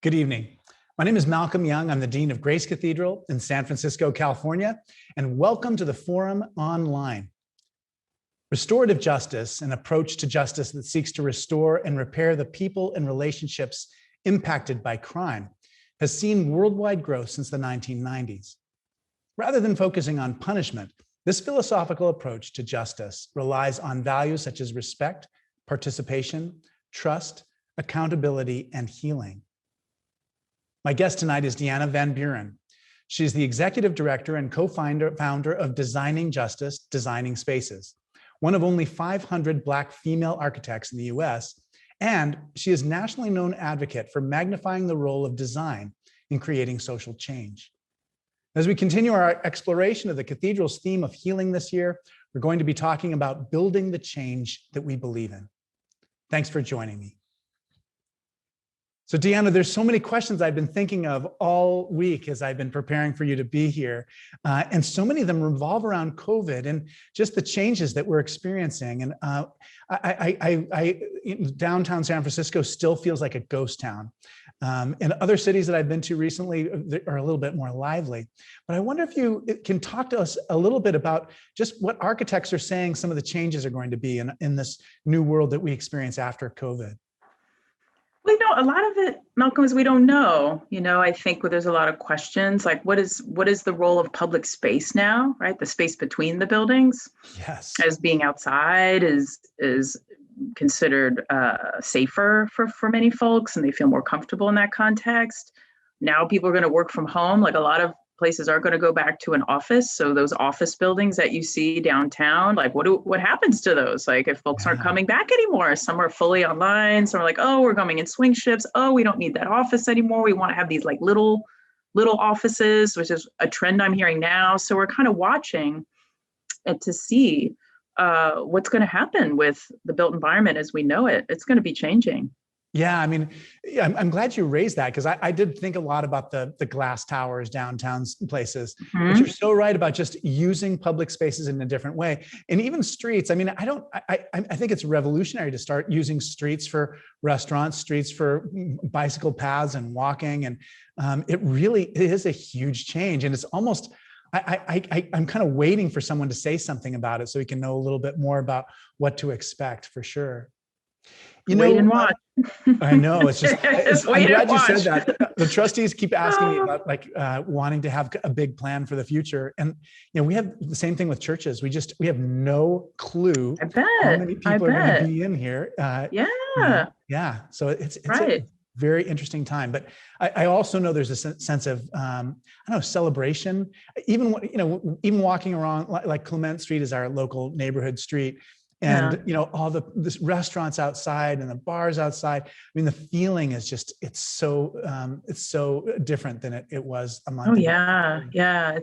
Good evening. My name is Malcolm Young. I'm the Dean of Grace Cathedral in San Francisco, California, and welcome to the Forum Online. Restorative justice, an approach to justice that seeks to restore and repair the people and relationships impacted by crime, has seen worldwide growth since the 1990s. Rather than focusing on punishment, this philosophical approach to justice relies on values such as respect, participation, trust, accountability, and healing. My guest tonight is Deanna Van Buren. She's the executive director and co-founder of Designing Justice, Designing Spaces, one of only 500 Black female architects in the US, and she is a nationally known advocate for magnifying the role of design in creating social change. As we continue our exploration of the Cathedral's theme of healing this year, we're going to be talking about building the change that we believe in. Thanks for joining me. So Deanna, there's so many questions I've been thinking of all week as I've been preparing for you to be here. And so many of them revolve around COVID and just the changes that we're experiencing. And downtown San Francisco still feels like a ghost town. And other cities that I've been to recently are a little bit more lively. But I wonder if you can talk to us a little bit about just what architects are saying some of the changes are going to be in this new world that we experience after COVID. Well, a lot of it, Malcolm, is we don't know. I think there's a lot of questions like what is the role of public space now, right? The space between the buildings. Yes. As being outside is considered safer for many folks, and they feel more comfortable in that context. Now people are going to work from home. Like a lot of places are going to go back to an office. So those office buildings that you see downtown, like what happens to those? Like if folks aren't coming back anymore, some are fully online. Some are like, oh, we're coming in swing shifts. Oh, we don't need that office anymore. We want to have these like little offices, which is a trend I'm hearing now. So we're kind of watching to see what's going to happen with the built environment as we know it. It's going to be changing. Yeah, I mean, I'm glad you raised that because I did think a lot about the glass towers, downtown places. Mm-hmm. But you're so right about just using public spaces in a different way, and even streets. I mean, I think it's revolutionary to start using streets for restaurants, streets for bicycle paths and walking, and it is a huge change. And it's almost I'm kind of waiting for someone to say something about it so we can know a little bit more about what to expect for sure. Wait and watch. I know. It's just, I'm glad you said that. The trustees keep asking me about wanting to have a big plan for the future. And, we have the same thing with churches. We have no clue how many people are going to be in here. Yeah. So it's right. A very interesting time. But I also know there's a sense of, celebration. Even walking around like Clement Street is our local neighborhood street. And, all the restaurants outside and the bars outside. I mean, the feeling is just, it's so different than it was a month ago. Yeah.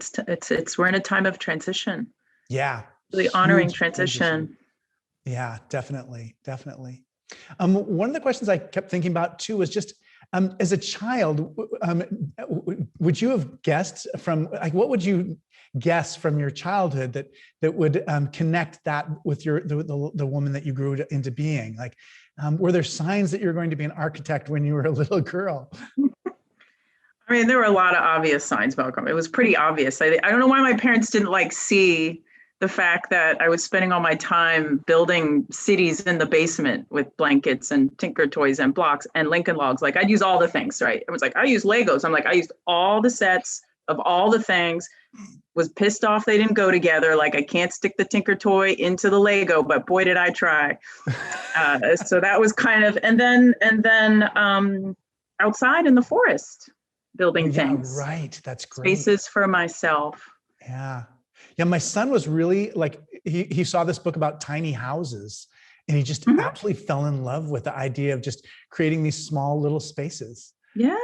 We're in a time of transition. Yeah. Really honoring transition. Yeah, definitely. One of the questions I kept thinking about too was just, as a child, would you have guessed what would you guess from your childhood that would connect that with the woman that you grew into being? Like, were there signs that you're going to be an architect when you were a little girl? I mean, there were a lot of obvious signs, Malcolm. It was pretty obvious. I don't know why my parents didn't see the fact that I was spending all my time building cities in the basement with blankets and Tinker Toys and blocks and Lincoln Logs. Like I'd use all the things, right? It was like, I use Legos. I'm like, I used all the sets of all the things, was pissed off they didn't go together. Like I can't stick the Tinker Toy into the Lego, but boy, did I try. So that was kind of, and then outside in the forest, building things. Right, that's great. Spaces for myself. Yeah. My son was really he saw this book about tiny houses and he just absolutely fell in love with the idea of just creating these small little spaces. Yeah.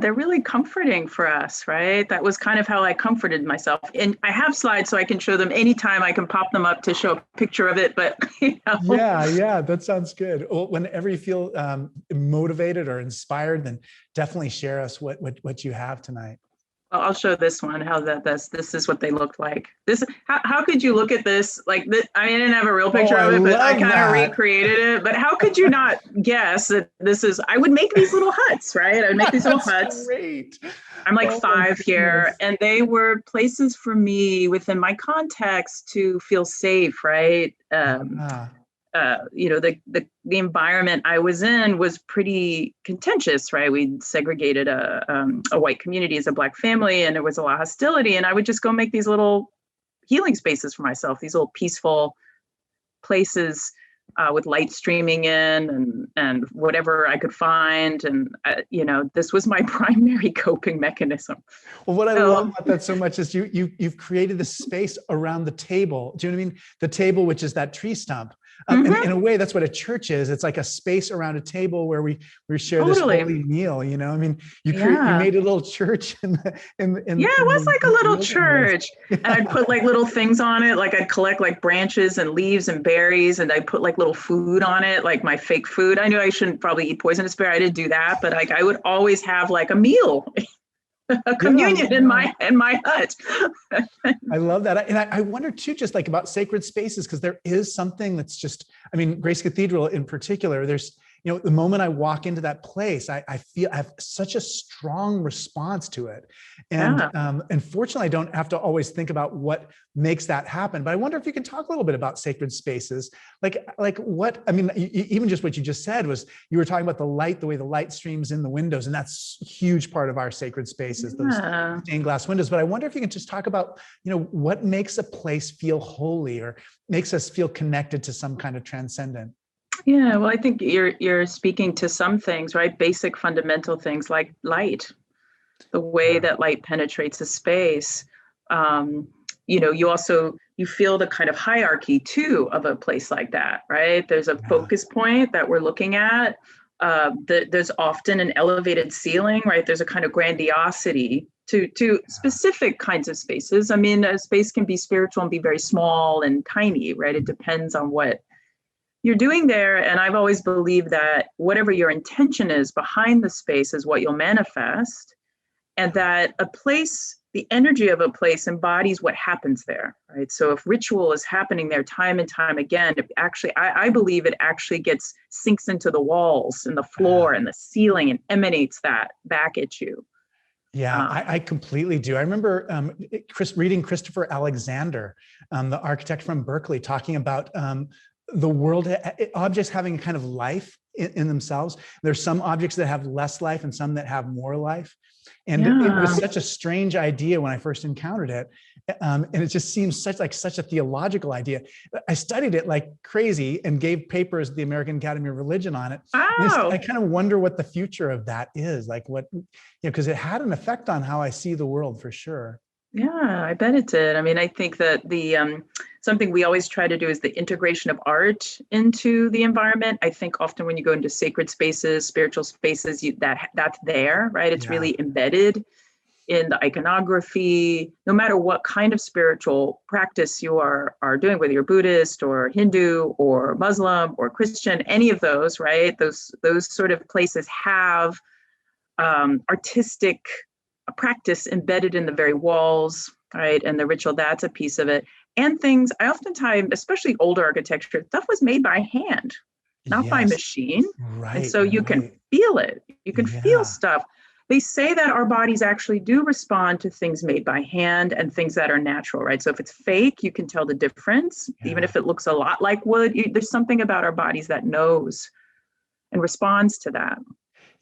They're really comforting for us, right? That was kind of how I comforted myself. And I have slides so I can show them anytime. I can pop them up to show a picture of it, but Yeah, that sounds good. Well, whenever you feel motivated or inspired, then definitely share us what you have tonight. I'll show this one. This is what they looked like. How could you look at this like this? I didn't have a real picture of it, but I kind of recreated it. But how could you not guess that this is? I would make these little huts, right? I would make these little huts. Great. I'm like 5 here, and they were places for me within my context to feel safe, right? The environment I was in was pretty contentious, right? We segregated a white community as a Black family, and there was a lot of hostility. And I would just go make these little healing spaces for myself, these little peaceful places with light streaming in and whatever I could find. And, this was my primary coping mechanism. Well, what I love about that so much is you've created this space around the table. Do you know what I mean? The table, which is that tree stump. In a way, that's what a church is. It's like a space around a table where we share this holy meal. You made a little church it was like a little church, and I'd put like little things on it. Like I'd collect like branches and leaves and berries, and I'd put like little food on it, like my fake food. I knew I shouldn't probably eat poisonous berry. I didn't do that, but like I would always have like a meal. A communion in my hut. I love that. And I wonder too, just like about sacred spaces, because there is something that's just, Grace Cathedral in particular, there's, the moment I walk into that place, I feel I have such a strong response to it. And fortunately, I don't have to always think about what makes that happen. But I wonder if you can talk a little bit about sacred spaces. Like what, even just what you just said was, you were talking about the way the light streams in the windows. And that's a huge part of our sacred spaces, those stained glass windows. But I wonder if you can just talk about, what makes a place feel holy or makes us feel connected to some kind of transcendent. Yeah, well, I think you're speaking to some things, right? Basic fundamental things like light, the way that light penetrates a space. You feel the kind of hierarchy too of a place like that, right? There's a focus point that we're looking at. There's often an elevated ceiling, right? There's a kind of grandiosity to specific kinds of spaces. A space can be spiritual and be very small and tiny, right? It depends on what you're doing there. And I've always believed that whatever your intention is behind the space is what you'll manifest, and that a place, the energy of a place embodies what happens there, right? So if ritual is happening there time and time again, I believe it actually sinks into the walls and the floor and the ceiling and emanates that back at you. Yeah, I completely do. I remember reading Christopher Alexander, the architect from Berkeley, talking about the world, objects having a kind of life in themselves. There's some objects that have less life and some that have more life. And it was such a strange idea when I first encountered it. And it just seems such a theological idea. I studied it like crazy and gave papers at the American Academy of Religion on it. Oh. I kind of wonder what the future of that is, like because it had an effect on how I see the world for sure. Yeah, I bet it did. I think that the something we always try to do is the integration of art into the environment. I think often when you go into sacred spaces, spiritual spaces, that's there, right? It's really embedded in the iconography, no matter what kind of spiritual practice you are doing, whether you're Buddhist or Hindu or Muslim or Christian, any of those, right? Those sort of places have artistic practice embedded in the very walls, right? And the ritual, that's a piece of it. And things, I oftentimes, especially older architecture, stuff was made by hand, not by machine. Right. And so you can feel it. You can feel stuff. They say that our bodies actually do respond to things made by hand and things that are natural, right? So if it's fake, you can tell the difference. Even if it looks a lot like wood, there's something about our bodies that knows and responds to that.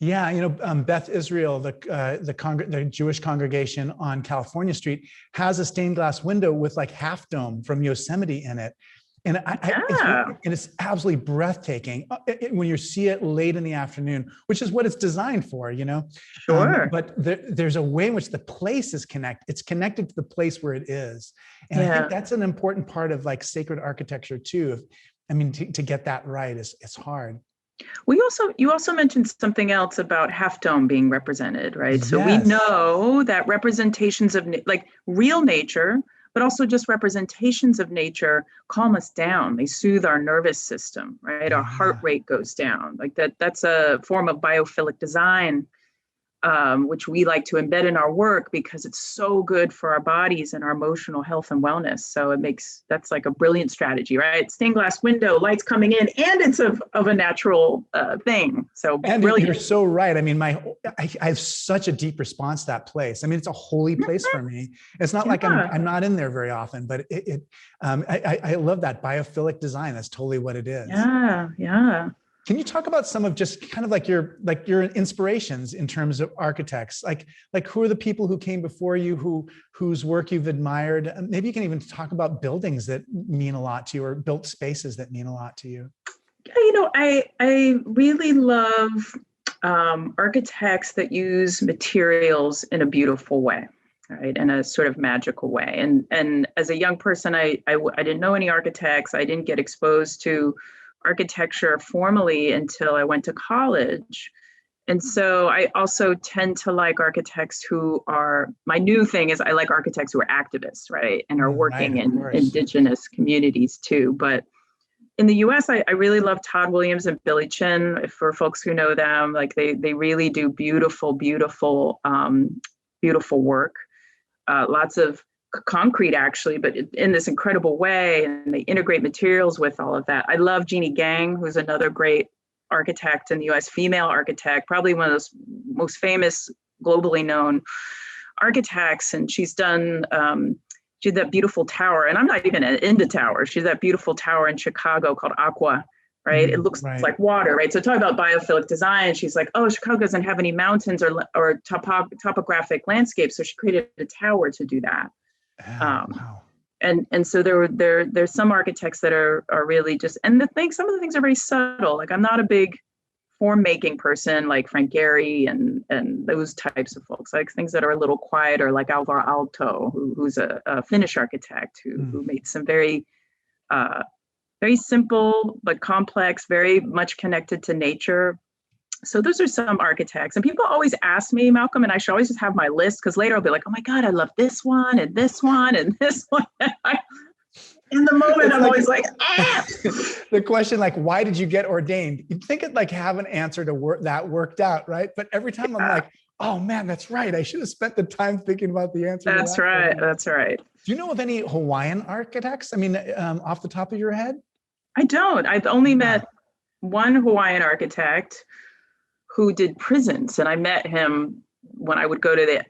Yeah, Beth Israel, the Jewish congregation on California Street, has a stained glass window with like Half Dome from Yosemite in it. And it's absolutely breathtaking when you see it late in the afternoon, which is what it's designed for, Sure. But there's a way in which the place is connected. It's connected to the place where it is. And I think that's an important part of like sacred architecture too. To get that right it's hard. You also mentioned something else about Half Dome being represented, right? Yes. So we know that representations of like real nature, but also just representations of nature calm us down. They soothe our nervous system, right? Our heart rate goes down. Like that's a form of biophilic design. which we like to embed in our work because it's so good for our bodies and our emotional health and wellness. So that's like a brilliant strategy, right? Stained glass window, lights coming in, and it's of a natural thing. So and brilliant. You're so right. I mean, I have such a deep response to that place. I mean, it's a holy place for me. It's not like I'm not in there very often, but I love that biophilic design. That's totally what it is. Yeah. Can you talk about some of just kind of like your inspirations in terms of architects? Like who are the people who came before you, whose work you've admired? Maybe you can even talk about buildings that mean a lot to you, or built spaces that mean a lot to you. I really love architects that use materials in a beautiful way, right, in a sort of magical way. And as a young person, I didn't know any architects. I didn't get exposed to architecture formally until I went to college. And so I also tend to like architects who are, my new thing is I like architects who are activists, right? And are working in indigenous communities too. But in the US, I really love Todd Williams and Billy Chin. For folks who know them, like they really do beautiful, beautiful work. Lots of concrete actually, but in this incredible way, and they integrate materials with all of that. I love Jeannie Gang, who's another great architect in the US, female architect, probably one of those most famous, globally known architects. And she's done, she did that beautiful tower, and I'm not even into towers. She's that beautiful tower in Chicago called Aqua, right? It looks like water, right? So talk about biophilic design. She's like, oh, Chicago doesn't have any mountains or topographic landscapes. So she created a tower to do that. Wow. And so there's some architects that are really just, and some of the things are very subtle. Like I'm not a big form making person like Frank Gehry and those types of folks. Like things that are a little quieter, like Alvar Aalto, who's a Finnish architect who made some very simple but complex, very much connected to nature. So those are some architects. And people always ask me, Malcolm, and I should always just have my list, because later I'll be like, oh my God, I love this one and this one and this one. In the moment, I'm always like, ah. The question, like, why did you get ordained? You'd think it like have an answer to that worked out, right? But every time I'm like, oh man, that's right. I should have spent the time thinking about the answer. That's right. That's right. Do you know of any Hawaiian architects? I mean, off the top of your head? I don't. I've only met one Hawaiian architect who did prisons, and I met him when I would go to the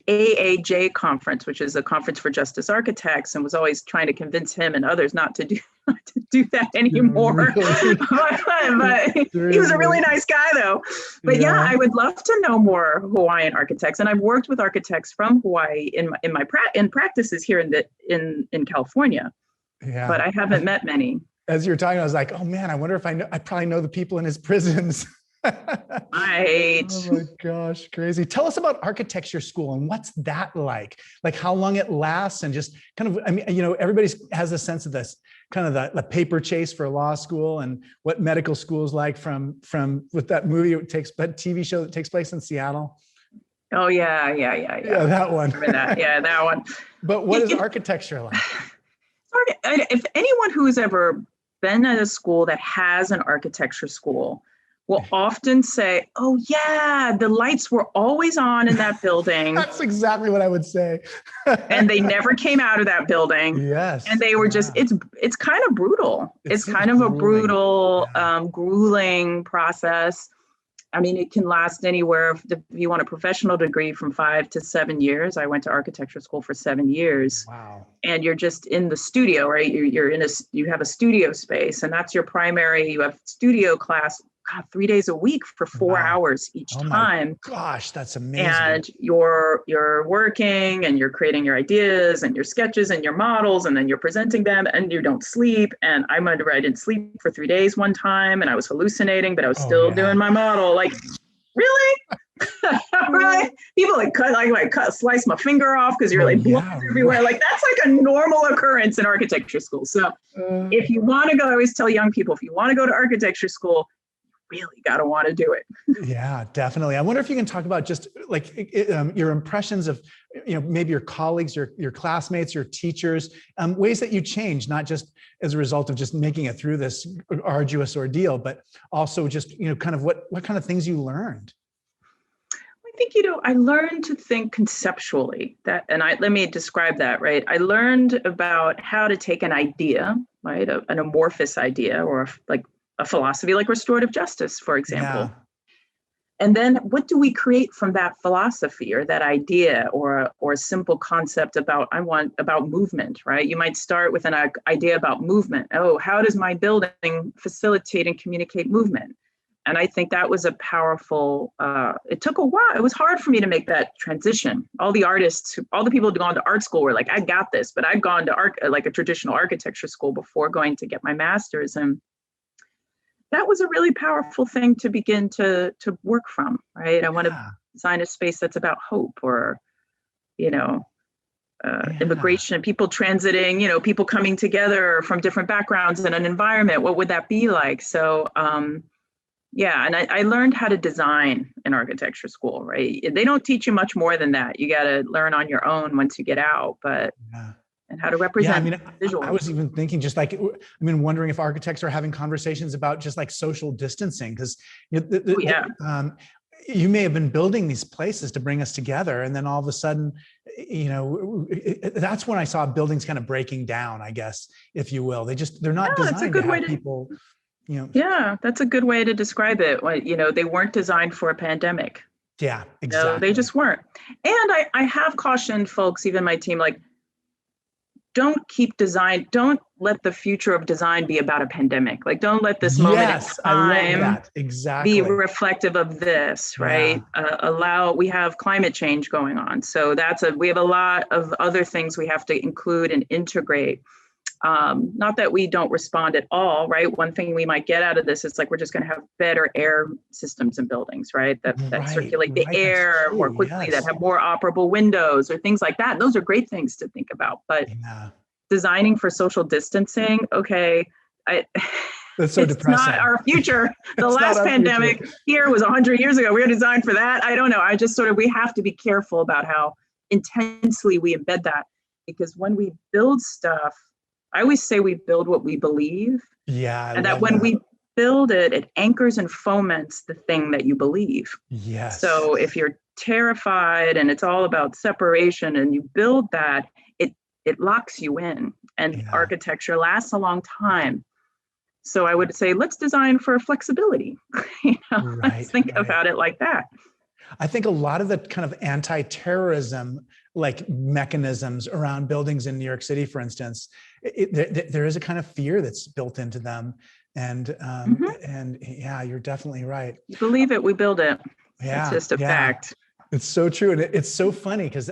AAJ conference, which is a conference for justice architects, and was always trying to convince him and others not to do that anymore. Really? but he was a really nice guy, though. But yeah, I would love to know more Hawaiian architects, and I've worked with architects from Hawaii in practices here in California. Yeah, but I haven't met many. As you're talking, I was like, oh man, I wonder if I probably know the people in his prisons. Right. Oh my gosh, crazy. Tell us about architecture school and what's that like? Like how long it lasts, and just kind of, I mean, everybody has a sense of this kind of the paper chase for law school, and what medical school is like from with that TV show that takes place in Seattle. Oh yeah. Yeah, that one. That one. But what is architecture like? If anyone who's ever been at a school that has an architecture school will often say, oh yeah, the lights were always on in that building. That's exactly what I would say. And they never came out of that building. Yes. And they were just, it's kind of brutal. It's kind of a brutal, grueling process. I mean, it can last anywhere, if you want a professional degree, from 5 to 7 years. I went to architecture school for 7 years. Wow. And you're just in the studio, right? You have a studio space, and that's your primary. You have studio class, 3 days a week for 4 hours each time. Gosh, that's amazing. And you're working, and you're creating your ideas and your sketches and your models, and then you're presenting them, and you don't sleep. And I remember I didn't sleep for 3 days one time, and I was hallucinating, but I was still doing my model. Like, really? Really? People slice my finger off because you're blood everywhere. Like, that's like a normal occurrence in architecture school. So if you want to go, I always tell young people, if you want to go to architecture school, really got to want to do it. Yeah, definitely. I wonder if you can talk about just like your impressions of, maybe your colleagues, your classmates, your teachers, ways that you change, not just as a result of just making it through this arduous ordeal, but also just, kind of what kind of things you learned. I think, I learned to think conceptually let me describe that, right? I learned about how to take an idea, right? An amorphous idea, or like a philosophy like restorative justice, for example. Yeah. And then what do we create from that philosophy or that idea or a simple concept about movement, right? You might start with an idea about movement. Oh, how does my building facilitate and communicate movement? And I think that was a powerful, it took a while. It was hard for me to make that transition. All the artists, all the people who'd gone to art school were like, I got this, but I'd gone to like a traditional architecture school before going to get my master's. And that was a really powerful thing to begin to work from, right? I want to design a space that's about hope, or, immigration, people transiting, people coming together from different backgrounds in an environment. What would that be like? So, and I learned how to design in architecture school, right? They don't teach you much more than that. You got to learn on your own once you get out, and how to represent visual. I was even thinking wondering if architects are having conversations about just like social distancing, because you may have been building these places to bring us together, and then all of a sudden, that's when I saw buildings kind of breaking down, I guess, if you will. They're not designed to have people. Yeah, that's a good way to describe it. They weren't designed for a pandemic. Yeah, exactly. They just weren't. And I have cautioned folks, even my team, like, don't let the future of design be about a pandemic. Like, don't let this moment in time be reflective of this, right? Yeah. We have climate change going on. So we have a lot of other things we have to include and integrate. Not that we don't respond at all, right? One thing we might get out of this is like, we're just going to have better air systems in buildings, right? That circulate the air more quickly, that have more operable windows or things like that. Those are great things to think about. But designing for social distancing, that's so depressing. It's not our future. The last pandemic here was 100 years ago. We were designed for that. I don't know. I just we have to be careful about how intensely we embed that, because when we build stuff, I always say we build what we believe. Yeah. And that when we build it, it anchors and foments the thing that you believe. Yes. So if you're terrified and it's all about separation and you build that, it locks you in. And architecture lasts a long time. So I would say, let's design for flexibility. Let's think about it like that. I think a lot of the kind of anti-terrorism like mechanisms around buildings in New York City, for instance, there is a kind of fear that's built into them. And you're definitely right. You believe it, we build it. Yeah, it's just a fact. It's so true. And it's so funny because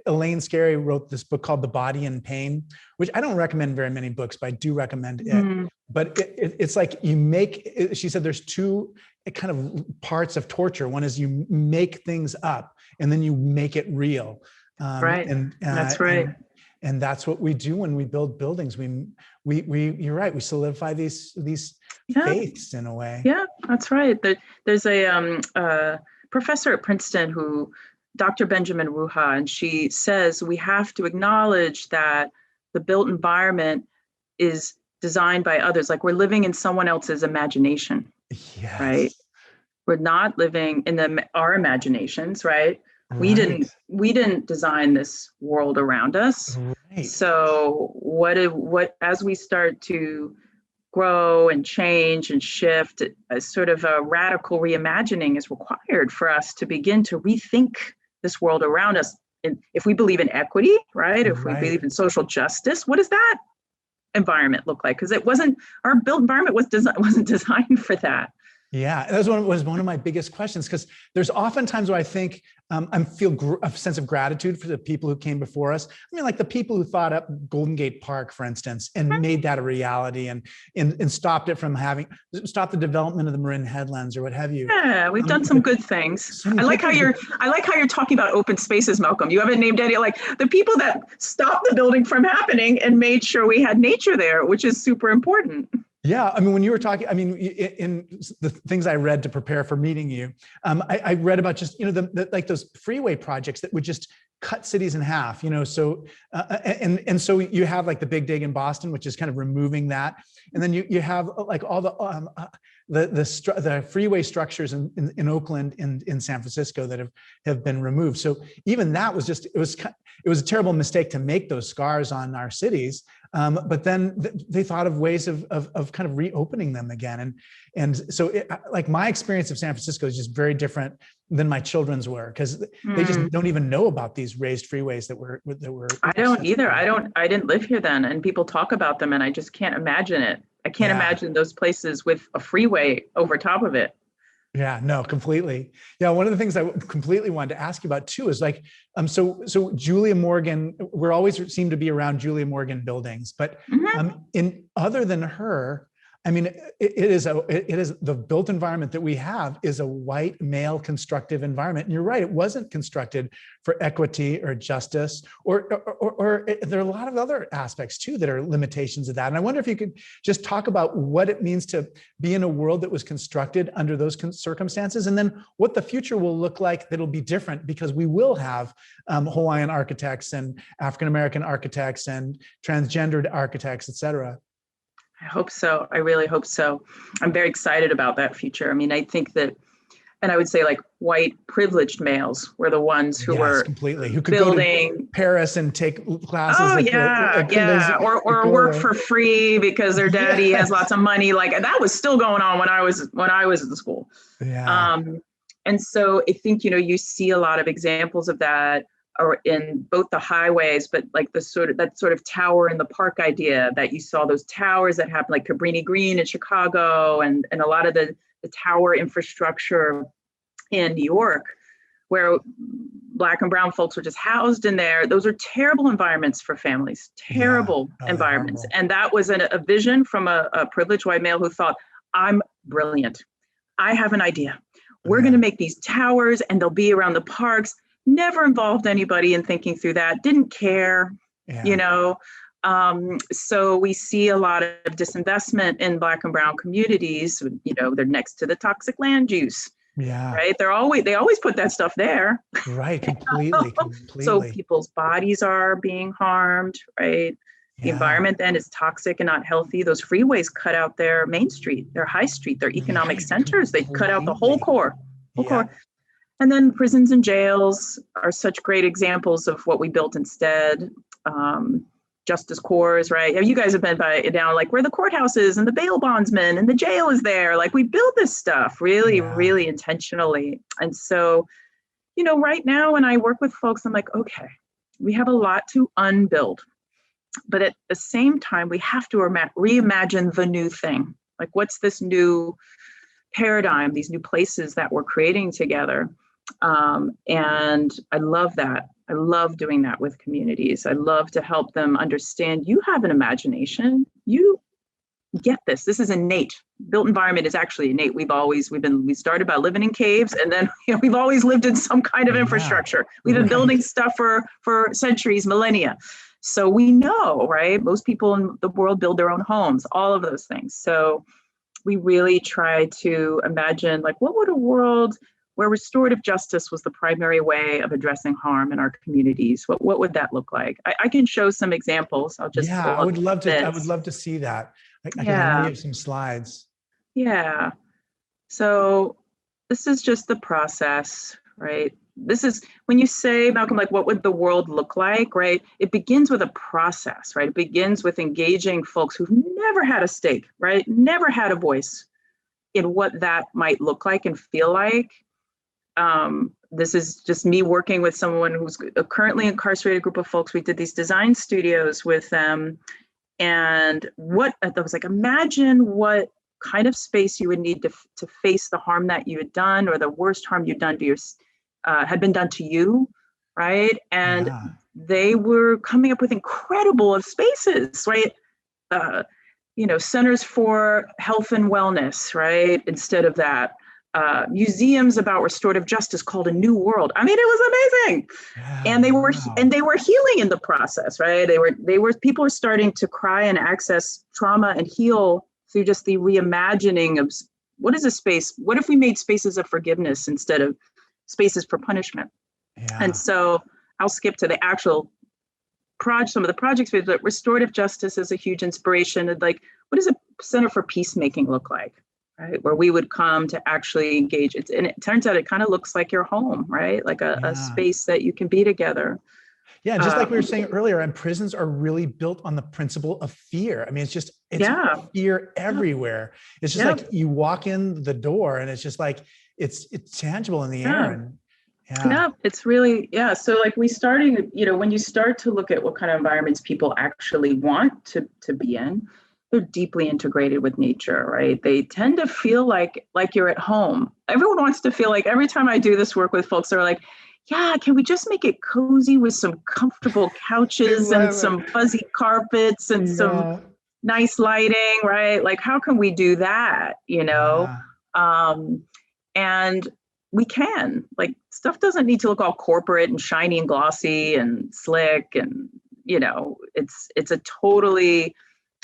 Elaine Scarry wrote this book called The Body in Pain, which I don't recommend very many books, but I do recommend it. But it's like she said there's two kind of parts of torture. One is you make things up and then you make it real. That's right. And that's what we do when we build buildings. We you're right. We solidify these faiths in a way. Yeah, that's right. There's a professor at Princeton Dr. Benjamin Ruha, and she says we have to acknowledge that the built environment is designed by others. Like, we're living in someone else's imagination. Yes. Right? We're not living in our imaginations, right? We didn't design this world around us. Right. So what as we start to grow and change and shift, a sort of a radical reimagining is required for us to begin to rethink this world around us. And if we believe in equity, right? If we believe in social justice, what does that environment look like? Because our built environment wasn't designed for that. Yeah, that was one of my biggest questions, because there's often times where I think I feel a sense of gratitude for the people who came before us. I mean, like the people who thought up Golden Gate Park, for instance, and made that a reality and stopped the development of the Marin Headlands or what have you. Yeah, we've done some good things. I like how you're talking about open spaces, Malcolm. You haven't named any, like the people that stopped the building from happening and made sure we had nature there, which is super important. Yeah, I mean, when you were talking, I mean, in the things I read to prepare for meeting you, I read about just, like those freeway projects that would just cut cities in half, so, and so you have like the Big Dig in Boston, which is kind of removing that. And then you have like all the freeway structures in Oakland, in San Francisco that have been removed. So even that was just, it was a terrible mistake to make those scars on our cities. But then they thought of ways of kind of reopening them again. And so like my experience of San Francisco is just very different than my children's were, because they just don't even know about these raised freeways that were. I don't either. I didn't live here then, and people talk about them and I just can't imagine it. I can't imagine those places with a freeway over top of it. Yeah, no, completely. Yeah, one of the things I completely wanted to ask you about too is like, so Julia Morgan, we're always seem to be around Julia Morgan buildings, but in other than her, I mean, it is the built environment that we have is a white male constructive environment. And you're right, it wasn't constructed for equity or justice, or there are a lot of other aspects too that are limitations of that. And I wonder if you could just talk about what it means to be in a world that was constructed under those circumstances, and then what the future will look like that'll be different, because we will have Hawaiian architects and African-American architects and transgendered architects, et cetera. I hope so. I really hope so. I'm very excited about that future. I mean, I think that, and I would say like white privileged males were the ones who were completely, who could building go to Paris and take classes. Oh yeah. Or work for free because their daddy has lots of money. Like that was still going on when I was at the school. Yeah. And so I think, you see a lot of examples of that, or in both the highways, but like that sort of tower in the park idea that you saw, those towers that happened like Cabrini Green in Chicago, and a lot of the tower infrastructure in New York, where Black and brown folks were just housed in there. Those are terrible environments for families, terrible environments. Horrible. And that was a vision from a privileged white male who thought, I'm brilliant. I have an idea. We're going to make these towers and they'll be around the parks. Never involved anybody in thinking through that, didn't care, so we see a lot of disinvestment in Black and brown communities. They're next to the toxic land use. Yeah. Right. They always put that stuff there. Right. Completely. So people's bodies are being harmed. Right. The environment then is toxic and not healthy. Those freeways cut out their main street, their high street, their economic centers. They cut out the whole core. And then prisons and jails are such great examples of what we built instead. Justice corps, right? You guys have been down like where the courthouse is and the bail bondsman and the jail is there. Like we build this stuff really, really intentionally. And so, right now when I work with folks, I'm like, okay, we have a lot to unbuild. But at the same time, we have to reimagine the new thing. Like what's this new paradigm, these new places that we're creating together? And I love that. I love doing that with communities. I love to help them understand you have an imagination. You get this. This is innate. Built environment is actually innate. We started by living in caves, and then we've always lived in some kind of infrastructure. We've been building stuff for centuries, millennia. So we know, right? Most people in the world build their own homes, all of those things. So we really try to imagine like, what would a world where restorative justice was the primary way of addressing harm in our communities? What would that look like? I can show some examples. I would love to see that. I can give some slides. Yeah. So this is just the process, right? This is when you say, Malcolm, like, what would the world look like, right? It begins with a process, right? It begins with engaging folks who've never had a stake, right? Never had a voice in what that might look like and feel like. This is just me working with someone who's a currently incarcerated group of folks. We did these design studios with them. And I was like, imagine what kind of space you would need to face the harm that you had done, or the worst harm you'd done to had been done to you, right? And they were coming up with incredible spaces, right? Centers for health and wellness, right? Instead of that, museums about restorative justice called A New World. I mean, it was amazing. And they were healing in the process, right? People were starting to cry and access trauma and heal through just the reimagining of what is a space? What if we made spaces of forgiveness instead of spaces for punishment? Yeah. And so I'll skip to the actual some of the projects, but restorative justice is a huge inspiration. And like, what does a center for peacemaking look like? Right, where we would come to actually engage. And it turns out it kind of looks like your home, right? Like a space that you can be together. Yeah, just like we were saying earlier, and prisons are really built on the principle of fear. I mean, it's fear everywhere. It's just like you walk in the door and it's just like, it's tangible in the air. And it's really, So like we starting, when you start to look at what kind of environments people actually want to be in, they're deeply integrated with nature, right? They tend to feel like you're at home. Everyone wants to feel like, every time I do this work with folks, they're like, yeah, can we just make it cozy with some comfortable couches and some fuzzy carpets and some nice lighting, right? Like, how can we do that, And we can, like, stuff doesn't need to look all corporate and shiny and glossy and slick. And, it's a totally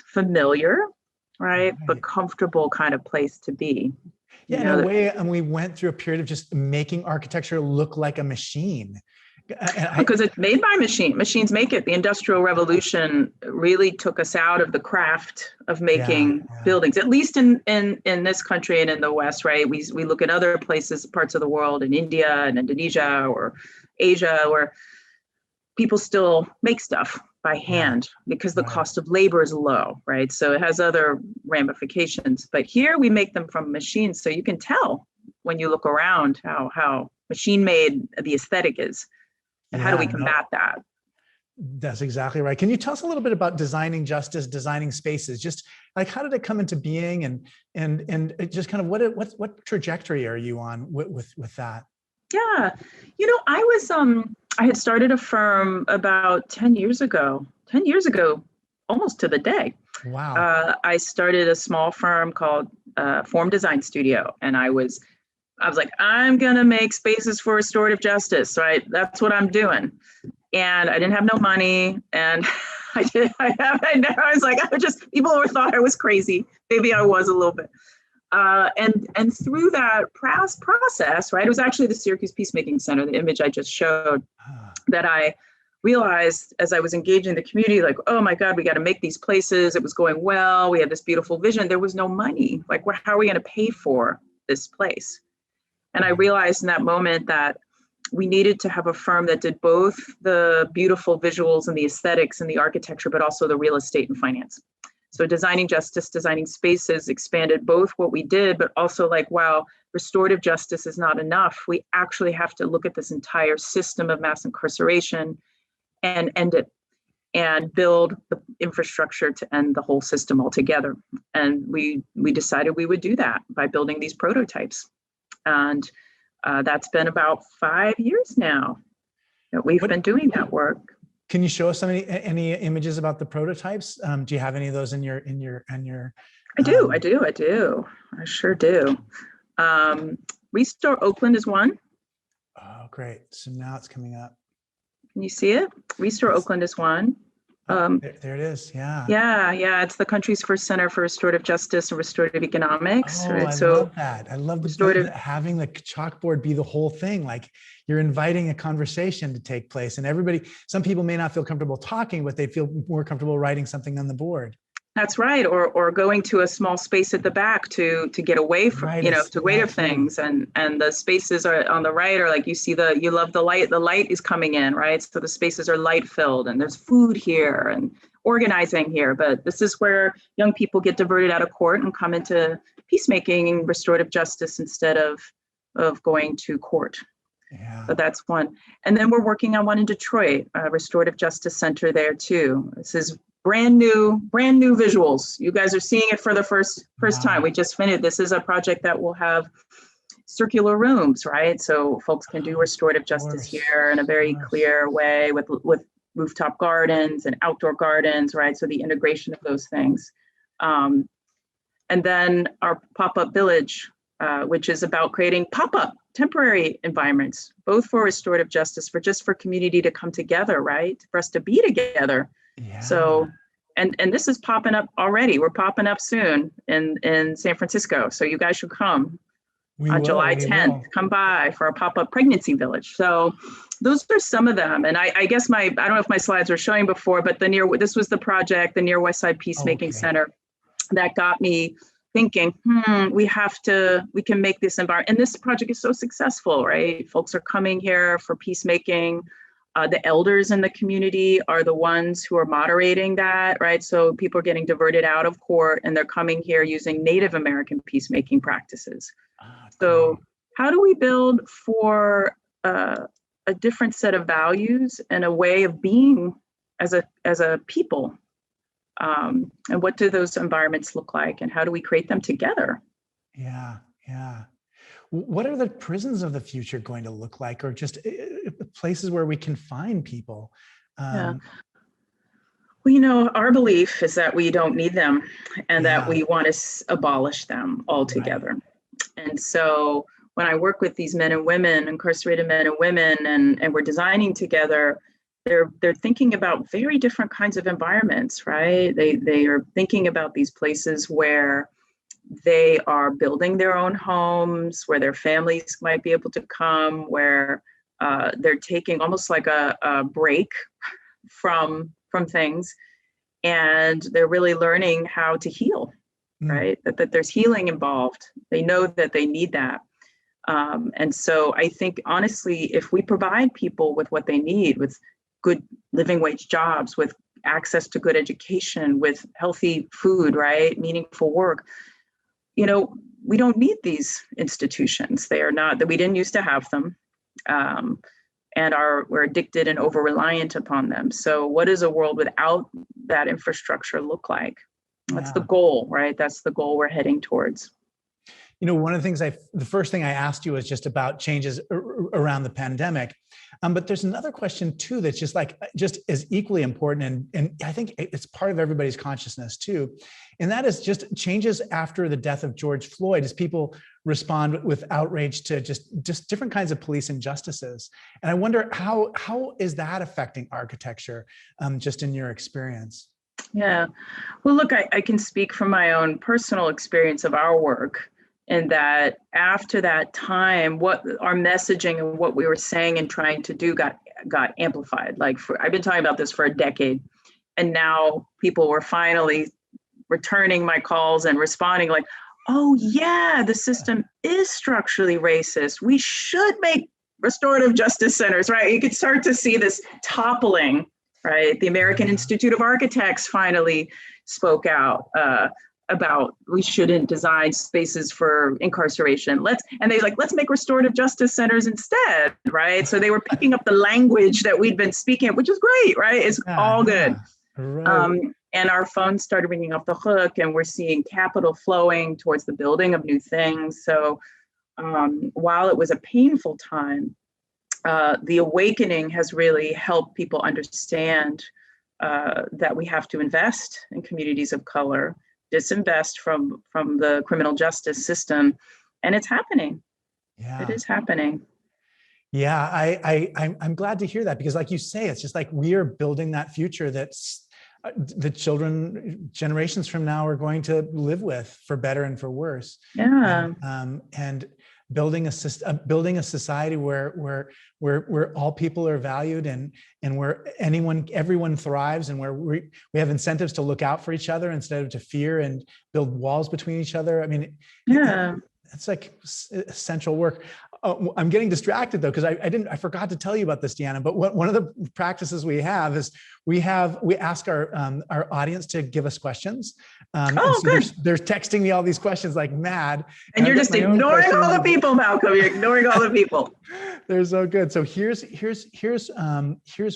familiar, right, but comfortable kind of place to be. Yeah, in a way, and we went through a period of just making architecture look like a machine. Because it's made by machines make it. The Industrial Revolution really took us out of the craft of making buildings, at least in this country and in the West, right? We look at other places, parts of the world, in India and Indonesia or Asia, where people still make stuff by hand because the cost of labor is low, right? So it has other ramifications. But here we make them from machines. So you can tell when you look around how machine made the aesthetic is. And how do we combat that? That's exactly right. Can you tell us a little bit about designing justice, designing spaces? Just like, how did it come into being, and just kind of what trajectory are you on with that? Yeah, I had started a firm about 10 years ago, almost to the day. Wow. I started a small firm called Form Design Studio. And I was like, I'm going to make spaces for restorative justice, right? That's what I'm doing. And I didn't have no money. And people thought I was crazy. Maybe I was a little bit. And through that process, right, it was actually the Syracuse Peacemaking Center, the image I just showed, that I realized as I was engaging the community, like, oh my God, we got to make these places. It was going well. We had this beautiful vision. There was no money. Like, how are we going to pay for this place? And I realized in that moment that we needed to have a firm that did both the beautiful visuals and the aesthetics and the architecture, but also the real estate and finance. So designing justice, designing spaces expanded both what we did, but also like, wow, restorative justice is not enough. We actually have to look at this entire system of mass incarceration and end it, and build the infrastructure to end the whole system altogether. And we decided we would do that by building these prototypes. And that's been about 5 years now that we've been doing that work. Can you show us any images about the prototypes? Do you have any of those in your? I do. I sure do. Restore Oakland is one. Oh, great. So now it's coming up. Can you see it? Restore Oakland is one. There it is. Yeah. Yeah. It's the country's first center for restorative justice and restorative economics. Oh, right? I love that. I love having the chalkboard be the whole thing. Like, you're inviting a conversation to take place, and some people may not feel comfortable talking, but they feel more comfortable writing something on the board. That's right. Or going to a small space at the back to get away from, to away of things. And the spaces are on the right, or like you love the light. The light is coming in, right? So the spaces are light filled, and there's food here and organizing here. But this is where young people get diverted out of court and come into peacemaking and restorative justice instead of going to court. Yeah. So that's one. And then we're working on one in Detroit, a restorative justice center there too. This is brand new visuals. You guys are seeing it for the first time. We just finished. This is a project that will have circular rooms, right? So folks can do restorative justice here in a very clear way with rooftop gardens and outdoor gardens, right? So the integration of those things. And then our pop-up village, which is about creating pop-up temporary environments, both for restorative justice, for community to come together, right? For us to be together. Yeah. So, and this is popping up already. We're popping up soon in San Francisco. So you guys should come on July 10th. Come by for a pop-up pregnancy village. So those are some of them. And I guess I don't know if my slides were showing before, but this was the project, the Near West Side Peacemaking Center, that got me thinking, we can make this environment. And this project is so successful, right? Folks are coming here for peacemaking. The elders in the community are the ones who are moderating that, right? So people are getting diverted out of court and they're coming here using Native American peacemaking practices. So how do we build for a different set of values and a way of being as a people? And what do those environments look like, and how do we create them together? Yeah. What are the prisons of the future going to look like, or just places where we can find people? Well, our belief is that we don't need them, and that we want to abolish them altogether. Right. And so when I work with these men and women, incarcerated men and women, and we're designing together, they're thinking about very different kinds of environments, right? They are thinking about these places where they are building their own homes, where their families might be able to come, where they're taking almost like a break from things, and they're really learning how to heal, right? That there's healing involved. They know that they need that. And so I think, honestly, if we provide people with what they need, with good living wage jobs, with access to good education, with healthy food, right? Meaningful work, we don't need these institutions. They are not, that we didn't used to have them, and we're addicted and over-reliant upon them. So what does a world without that infrastructure look like? That's the goal, right? That's the goal we're heading towards. One of the things the first thing I asked you was just about changes around the pandemic. But there's another question too, that's just as equally important. And I think it's part of everybody's consciousness too. And that is just changes after the death of George Floyd, as people respond with outrage to just different kinds of police injustices. And I wonder how is that affecting architecture, just in your experience? Yeah, well, look, I can speak from my own personal experience of our work. And that after that time, what our messaging and what we were saying and trying to do got amplified. I've been talking about this for a decade, and now people were finally returning my calls and responding like, oh yeah, the system is structurally racist. We should make restorative justice centers, right? You could start to see this toppling, right? The American Institute of Architects finally spoke out about we shouldn't design spaces for incarceration. Let's make restorative justice centers instead, right? So they were picking up the language that we'd been speaking, which is great, right? It's all good. Right. And our phones started ringing off the hook, and we're seeing capital flowing towards the building of new things. So while it was a painful time, the awakening has really helped people understand that we have to invest in communities of color, disinvest from the criminal justice system, and it's happening. Yeah, it is happening. Yeah, I'm glad to hear that, because like you say, it's just like we are building that future that's the generations from now are going to live with, for better and for worse. Yeah. And building a society where all people are valued, and where everyone thrives, and where we have incentives to look out for each other instead of to fear and build walls between each other. I mean, it's like essential work. I'm getting distracted though, because I forgot to tell you about this, Deanna. But one of the practices we have is we ask our audience to give us questions. So they're texting me all these questions like mad. And you're just ignoring all the people, Malcolm. You're ignoring all the people. They're so good. So here's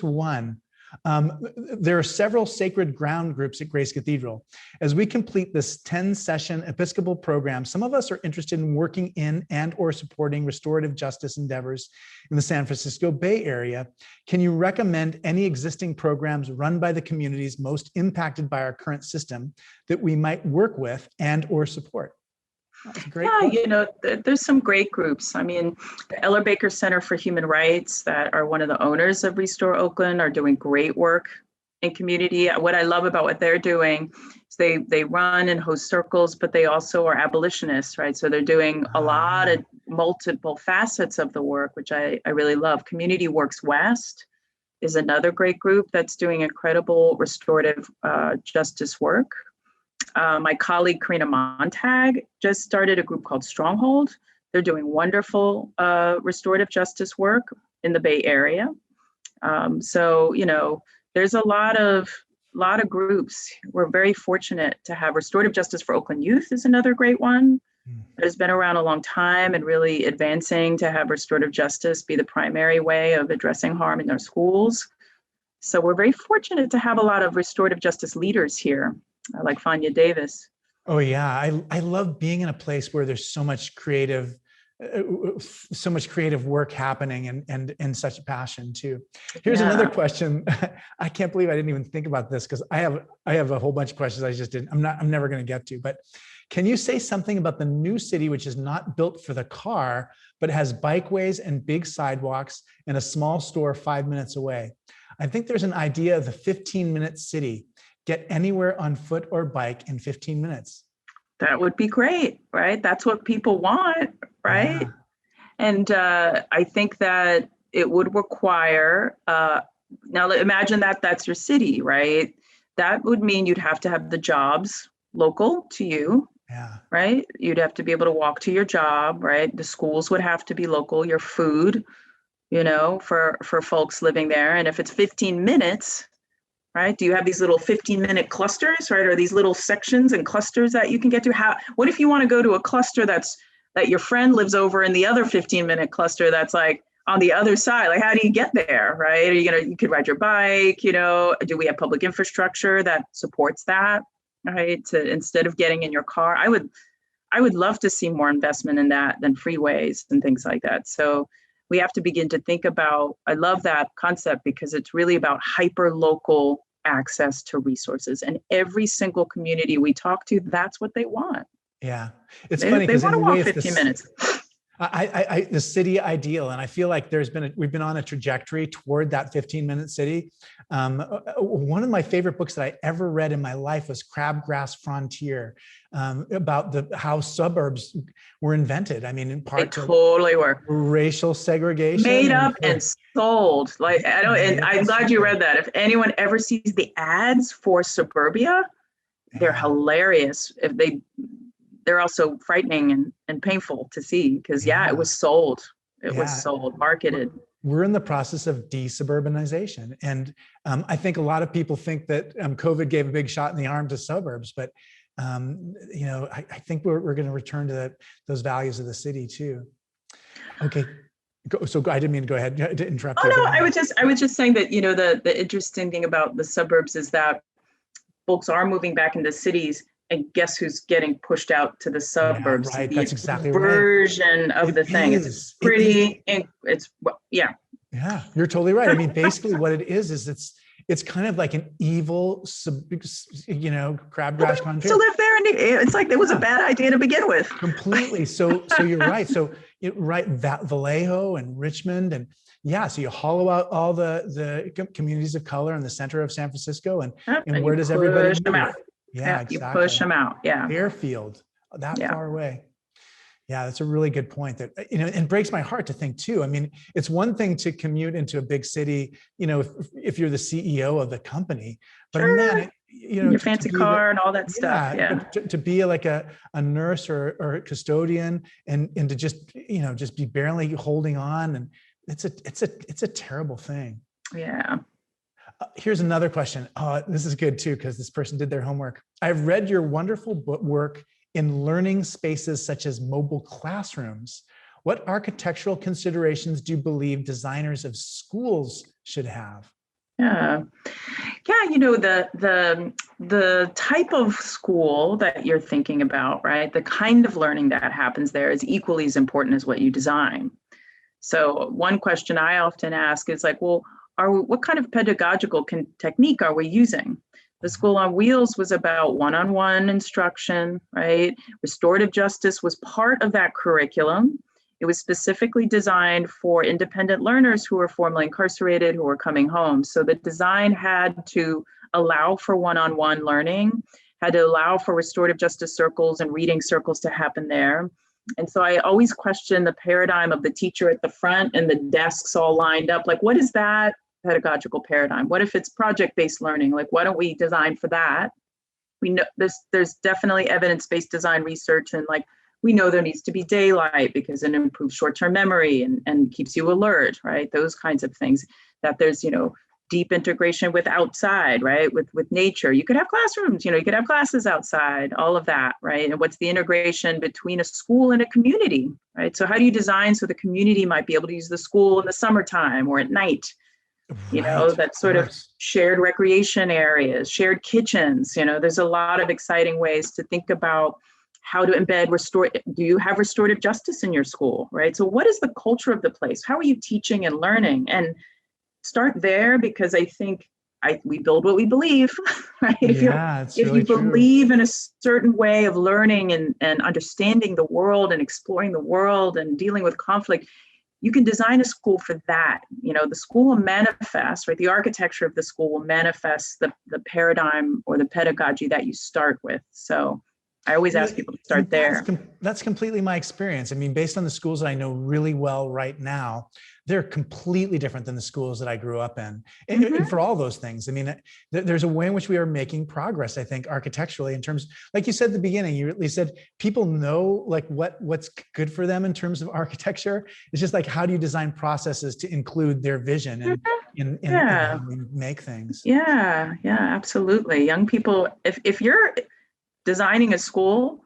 one. There are several sacred ground groups at Grace Cathedral. As we complete this 10-session Episcopal program, some of us are interested in working in and or supporting restorative justice endeavors in the San Francisco Bay Area. Can you recommend any existing programs run by the communities most impacted by our current system that we might work with and or support? Great. Yeah, there's some great groups. I mean, the Eller Baker Center for Human Rights, that are one of the owners of Restore Oakland, are doing great work and community. What I love about what they're doing is they run and host circles, but they also are abolitionists, right? So they're doing a lot of multiple facets of the work, which I really love. Community Works West is another great group that's doing incredible restorative justice work. My colleague Karina Montag just started a group called Stronghold. They're doing wonderful restorative justice work in the Bay Area. So, there's a lot of groups. We're very fortunate to have Restorative Justice for Oakland Youth is another great one. That has been around a long time and really advancing to have restorative justice be the primary way of addressing harm in their schools. So we're very fortunate to have a lot of restorative justice leaders here, like Fania Davis. Oh yeah, I love being in a place where there's so much creative work happening and such passion too. Here's another question. I can't believe I didn't even think about this because I have a whole bunch of questions I just didn't. I'm never going to get to. But can you say something about the new city, which is not built for the car, but has bikeways and big sidewalks and a small store 5 minutes away? I think there's an idea of the 15-minute city. Get anywhere on foot or bike in 15 minutes. That would be great, right? That's what people want, right? Yeah. And I think that it would require, now imagine that's your city, right? That would mean you'd have to have the jobs local to you, right? You'd have to be able to walk to your job, right? The schools would have to be local, your food, for folks living there. And if it's 15 minutes, right? Do you have these little 15-minute clusters, right? Or these little sections and clusters that you can get to? What if you want to go to a cluster that your friend lives over in the other 15-minute cluster that's like on the other side? Like, how do you get there, right? You could ride your bike, do we have public infrastructure that supports that, right? Instead of getting in your car, I would love to see more investment in that than freeways and things like that. So we have to begin to think about, I love that concept because it's really about hyper-local access to resources. And every single community we talk to, that's what they want. Yeah. It's funny because they want to walk 15 minutes. The city ideal, and I feel like we've been on a trajectory toward that 15-minute city. One of my favorite books that I ever read in my life was Crabgrass Frontier, about how suburbs were invented. I mean, in part they totally were racial segregation, made up and sold. Like I'm glad you read that. If anyone ever sees the ads for suburbia, they're hilarious. They're also frightening and painful to see because it was sold. It was sold, marketed. We're in the process of desuburbanization. And I think a lot of people think that COVID gave a big shot in the arm to suburbs, but I think we're going to return to those values of the city too. Okay. So I didn't mean to go ahead to interrupt. Oh no, I was just saying that, the interesting thing about the suburbs is that folks are moving back into cities. And guess who's getting pushed out to the suburbs? Yeah, right. That's exactly version of the thing. It's pretty. Yeah, you're totally right. I mean, basically, what it is it's kind of like an evil, crabgrass country. To live there, and it's like it was a bad idea to begin with. Completely. So you're right. So Vallejo and Richmond and. Yeah, so you hollow out all the communities of color in the center of San Francisco, and where does everybody move? Them out. Yeah, exactly. You push them out. Yeah. Fairfield, that far away. Yeah, that's a really good point. That and breaks my heart to think too. I mean, it's one thing to commute into a big city, if you're the CEO of the company, but man, your fancy car and all that stuff. Yeah. To be like a nurse or a custodian and to just be barely holding on, and it's a terrible thing. Yeah. Here's another question. This is good too, because this person did their homework. I've read your wonderful work in learning spaces such as mobile classrooms. What architectural considerations do you believe designers of schools should have? Yeah. The type of school that you're thinking about, right? The kind of learning that happens there is equally as important as what you design. So one question I often ask is like, well, what kind of pedagogical technique are we using? The School on Wheels was about one-on-one instruction, right? Restorative justice was part of that curriculum. It was specifically designed for independent learners who were formerly incarcerated, who were coming home. So the design had to allow for one-on-one learning, had to allow for restorative justice circles and reading circles to happen there. And so I always question the paradigm of the teacher at the front and the desks all lined up. Like, what is that pedagogical paradigm? What if it's project-based learning? Like, why don't we design for that? We know there's definitely evidence-based design research, and like, we know there needs to be daylight because it improves short-term memory and keeps you alert, right? Those kinds of things. That there's, deep integration with outside, right? With nature. You could have classrooms, you could have classes outside, all of that, right? And what's the integration between a school and a community, right? So how do you design so the community might be able to use the school in the summertime or at night? That sort of shared recreation areas, shared kitchens, there's a lot of exciting ways to think about how to embed do you have restorative justice in your school, right? So what is the culture of the place? How are you teaching and learning? And start there, because I think we build what we believe, right? If you believe in a certain way of learning and understanding the world and exploring the world and dealing with conflict, you can design a school for that. The school will manifest, right? The architecture of the school will manifest the paradigm or the pedagogy that you start with. So I always ask people to start there. That's completely my experience. I mean, based on the schools that I know really well right now, they're completely different than the schools that I grew up in. And for all those things, I mean, there's a way in which we are making progress, I think, architecturally, in terms, like you said at the beginning, you said people know like what's good for them in terms of architecture. It's just like, how do you design processes to include their vision and how we make things? Yeah, absolutely. Young people, if you're designing a school,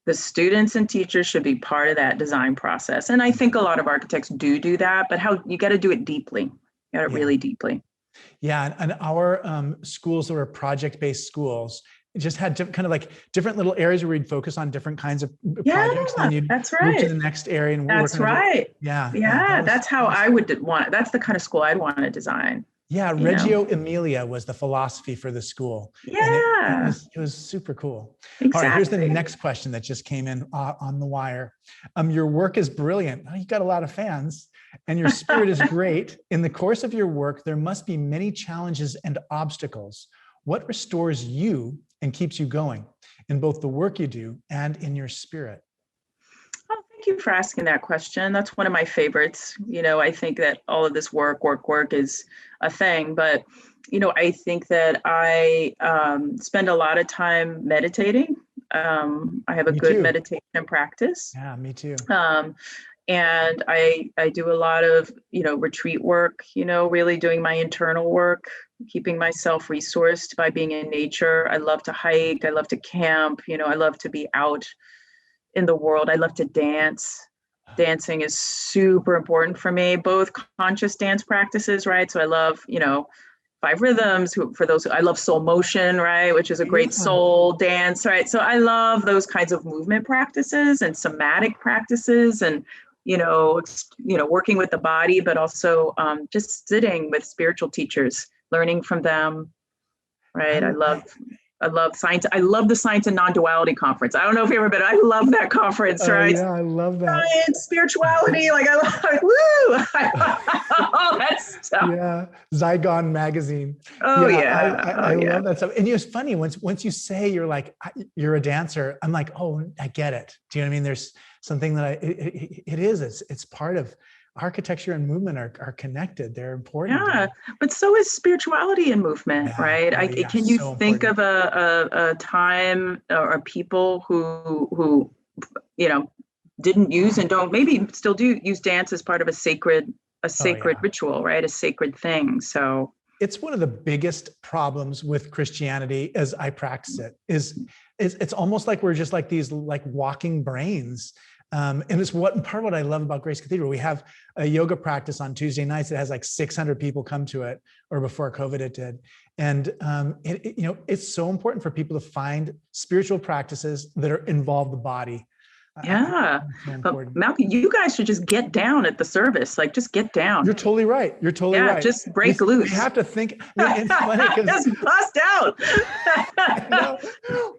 the students and teachers should be part of that design process. And I think a lot of architects do that, but you got to do it deeply. You got to really deeply. Yeah, and our schools that were project-based schools just had kind of like different little areas where we'd focus on different kinds of projects. And you'd that's right. Move to the next area. And that's right. That's how I would want it. That's the kind of school I'd want to design. Yeah, Reggio Emilia was the philosophy for the school. Yeah. And it was super cool. Exactly. All right, here's the next question that just came in on the wire. Your work is brilliant. Oh, you got a lot of fans, and your spirit is great. In the course of your work, there must be many challenges and obstacles. What restores you and keeps you going in both the work you do and in your spirit? Thank you for asking that question. That's one of my favorites. I think that all of this work is a thing, but, I think that I spend a lot of time meditating. I have a good meditation practice. Yeah, me too. And I do a lot of, retreat work, really doing my internal work, keeping myself resourced by being in nature. I love to hike. I love to camp. I love to be out in the world. I love to dance. Dancing is super important for me, both conscious dance practices, right? So I love, 5 rhythms. For those I love soul motion, right? Which is a great soul dance, right? So I love those kinds of movement practices and somatic practices and, working with the body, but also just sitting with spiritual teachers, learning from them, right? I love science. I love the Science and Non-Duality Conference. I don't know if you've ever been. I love that conference, right? Yeah, I love that. Science, spirituality, like I love it. Woo! All that stuff. Yeah, Zygon magazine. Oh yeah, I love that stuff. And it's funny once you say you're a dancer, I'm like, oh, I get it. Do you know what I mean? There's something that it's part of. Architecture and movement are connected. They're important. Yeah, but so is spirituality and movement, right? Can you think of a time or people who didn't use and don't maybe still do use dance as part of a sacred ritual, right? A sacred thing. So it's one of the biggest problems with Christianity as I practice it. It's almost like we're just like these walking brains. And it's part of what I love about Grace Cathedral. We have a yoga practice on Tuesday nights that has 600 people come to it, or before COVID it did. And it's so important for people to find spiritual practices that involve the body. Yeah. It's so But important. Malcolm, you guys should just get down at the service. Like, just get down. You're totally right. You're totally Yeah, right. just break We loose. have to think. I mean, it's funny because just bust out.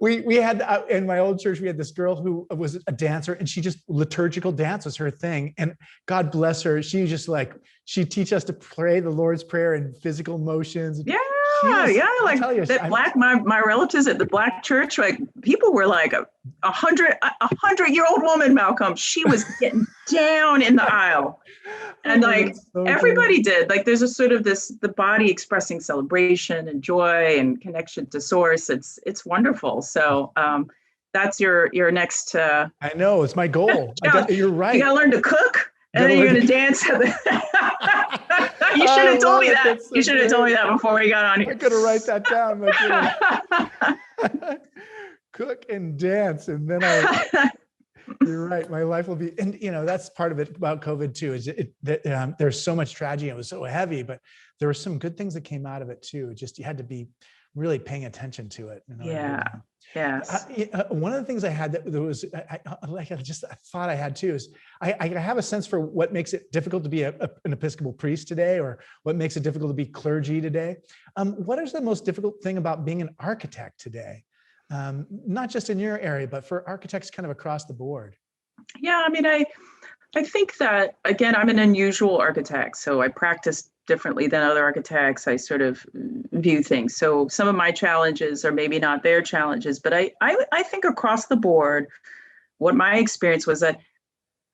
we had in my old church, we had this girl who was a dancer, and she just liturgical dance was her thing. And God bless her, she just like she'd teach us to pray the Lord's Prayer in physical motions. Yeah, was, yeah. Like you, that my relatives at the Black church, like people were like a 100-year-old woman, Malcolm. She was getting down in the aisle. And like so everybody did. Like there's a sort of the body expressing celebration and joy and connection to source. It's wonderful. So that's your next I know, it's my goal. You're right. You gotta learn to cook. And then you're going to dance. You should have told me that. You should have told me that before we got on here. I'm going to write that down. Cook and dance. And then you're right. My life will be, and that's part of it about COVID too, is there's so much tragedy. It was so heavy, but there were some good things that came out of it too. Just, you had to be really paying attention to it. Yeah. Yes. One of the things I had that there was, I thought I had too, is I have a sense for what makes it difficult to be an Episcopal priest today, or what makes it difficult to be clergy today. What is the most difficult thing about being an architect today? Not just in your area, but for architects kind of across the board. Yeah, I mean, I think that, again, I'm an unusual architect, so I practice differently than other architects. I sort of view things. So some of my challenges are maybe not their challenges, but I think across the board, what my experience was that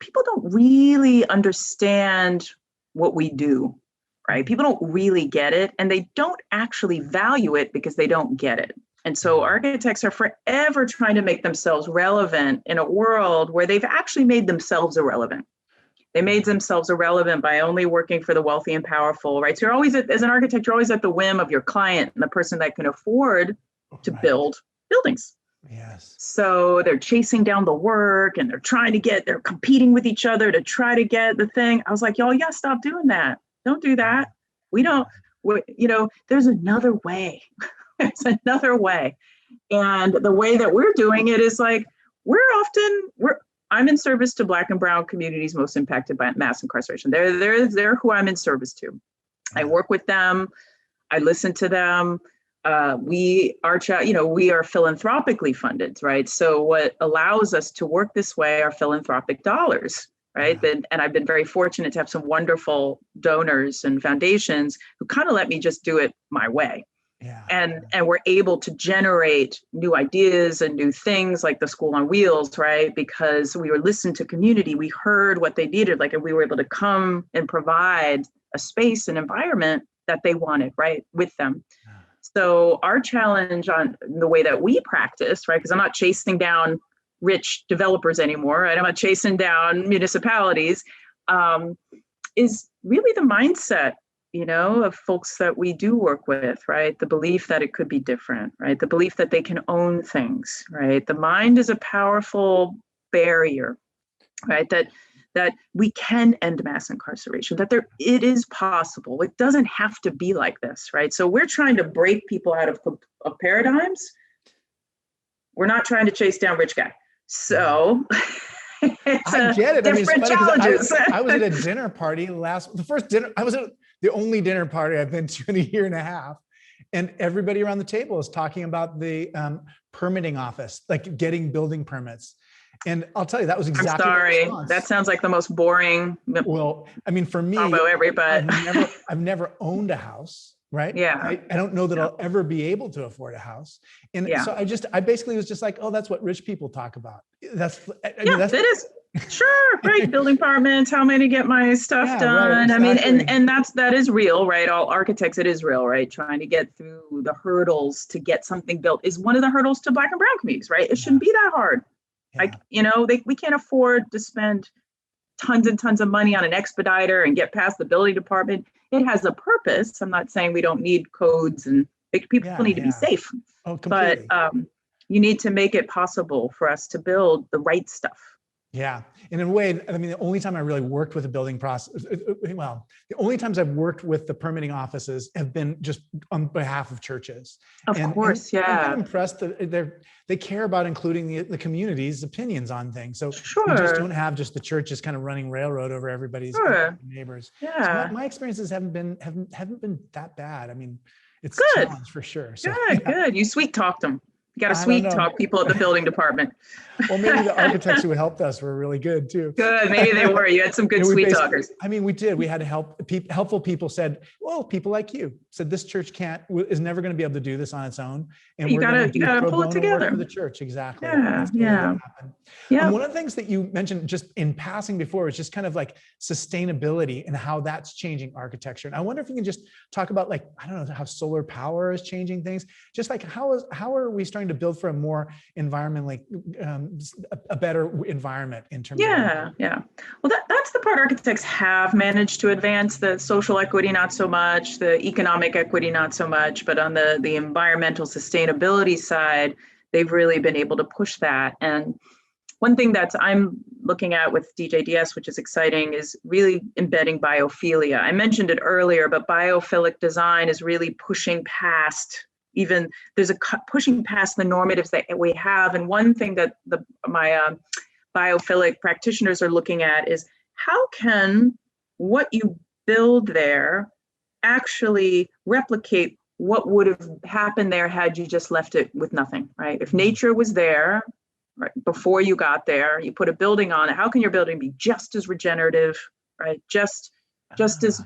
people don't really understand what we do, right? People don't really get it, and they don't actually value it because they don't get it. And so architects are forever trying to make themselves relevant in a world where they've actually made themselves irrelevant. They made themselves irrelevant by only working for the wealthy and powerful, right? So you're always, as an architect, you're always at the whim of your client and the person that can afford to build buildings. Yes. So they're chasing down the work, and they're competing with each other to try to get the thing. I was like, y'all, yeah, stop doing that. Don't do that. There's another way. There's another way. And the way that we're doing it is like, I'm in service to Black and Brown communities most impacted by mass incarceration. They're who I'm in service to. I work with them. I listen to them. We are philanthropically funded, right? So what allows us to work this way are philanthropic dollars, right? Yeah. And I've been very fortunate to have some wonderful donors and foundations who kind of let me just do it my way. Yeah. And we're able to generate new ideas and new things like the School on Wheels, right? Because we were listening to community, we heard what they needed, and we were able to come and provide a space and environment that they wanted, right, with them. Yeah. So our challenge on the way that we practice, right, because I'm not chasing down rich developers anymore, right? I'm not chasing down municipalities, is really the mindset of folks that we do work with, right? The belief that it could be different, right? The belief that they can own things, right? The mind is a powerful barrier, right? That we can end mass incarceration, that it is possible. It doesn't have to be like this, right? So we're trying to break people out of paradigms. We're not trying to chase down rich guy. So I get it. Different challenges. I was at a dinner party the only dinner party I've been to in a year and a half. And everybody around the table is talking about the permitting office, like getting building permits. And I'll tell you, that was exactly. I'm sorry. That sounds like the most boring. Well, I mean, for me, I've never owned a house, right? Yeah. I don't know that I'll ever be able to afford a house. And so I basically was just like, oh, that's what rich people talk about. That is. Sure, right. Building apartments, how am I to get my stuff done? Right, exactly. I mean, and that is real, right? All architects, it is real, right? Trying to get through the hurdles to get something built is one of the hurdles to Black and Brown communities, right? It shouldn't be that hard. Yeah. Like, we can't afford to spend tons and tons of money on an expediter and get past the building department. It has a purpose. I'm not saying we don't need codes, and people need to be safe. Oh, completely. But you need to make it possible for us to build the right stuff. Yeah. And in a way, I mean, the only time I really worked with a building process, well, the only times I've worked with the permitting offices have been just on behalf of churches. Of course, I'm kind yeah. of impressed that they care about including the community's opinions on things. So we just Sure. don't have just the churches kind of running railroad over everybody's Sure. neighbors. So Yeah. my experiences haven't been that bad. I mean, it's a Good. challenge for sure. So Good. yeah, Good. You sweet talked them. You got to I don't sweet know. talk people at the building department. Well, maybe the architects who helped us were really good too. Good. Maybe they were. You had some good sweet talkers. I mean, we did. We had helpful people said, well, people like you said this church is never going to be able to do this on its own. And You we're going to gotta do pro pull it bono together. work for the church. Exactly. Yeah. That's totally Yeah. what happened. Yeah. One of the things that you mentioned just in passing before was just kind of like sustainability and how that's changing architecture. And I wonder if you can just talk about, like, I don't know, how solar power is changing things. Just like how are we starting to build for a more environmentally, a better environment in terms of. Yeah. Well, that's the part architects have managed to advance. The social equity, not so much. The economic equity, not so much. But on the environmental sustainability side, they've really been able to push that. And one thing that I'm looking at with DJDS, which is exciting, is really embedding biophilia. I mentioned it earlier, but biophilic design is really pushing past pushing past the normatives that we have. And one thing that my biophilic practitioners are looking at is how can what you build there actually replicate what would have happened there had you just left it with nothing, right? If nature was there, right, before you got there, you put a building on it, how can your building be just as regenerative, right? Just as